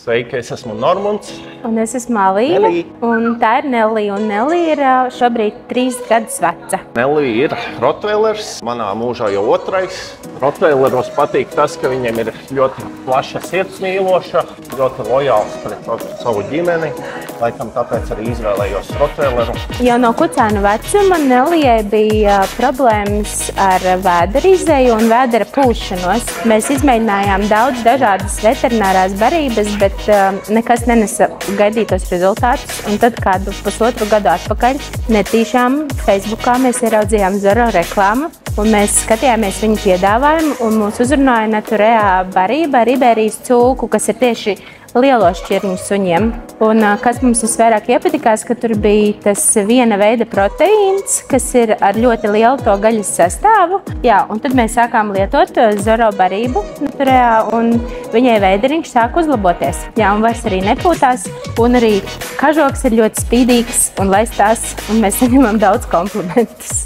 Sveiki, es esmu Normunds. Un es esmu Alīna. Un tā ir Nelija. Un Nelija ir šobrīd 3 gadus veca. Nelija ir Rottweilers. Manā mūžā jau 2. Rottweileros patīk tas, ka viņiem ir ļoti plaša sirdsmīloša, ļoti lojāls pret savu ģimeni. Laikam tāpēc arī izvēlējos Rottweileru. Jau no kucēnu vecuma Nelijai bija problēmas ar vēdera izēju un vēdera pūšanos. Mēs izmēģinājām daudz dažādas veterinārās barības, bet nekas nenesa gaidītos rezultātus. Un tad kādu pusotru gadu atpakaļ netīšām Facebookā mēs ieraudzījām Zoro reklāmu. Un mēs skatījāmies viņu piedāvājumu, un mūs uzrunāja Naturea barība ar Iberijas cūku, kas ir tieši lielo šķirņu suņiem. Un kas mums visvairāk iepatikās, ka tur bija tas viena veida proteīns, kas ir ar ļoti lielu to gaļas sastāvu. Jā, un tad mēs sākām lietot Zoro barību Naturea, un viņai vēderiņš sāk uzlaboties. Jā, un vairs arī nepūtās, un arī kažoks ir ļoti spīdīgs un laistās, un mēs saņemam daudz komplimentus.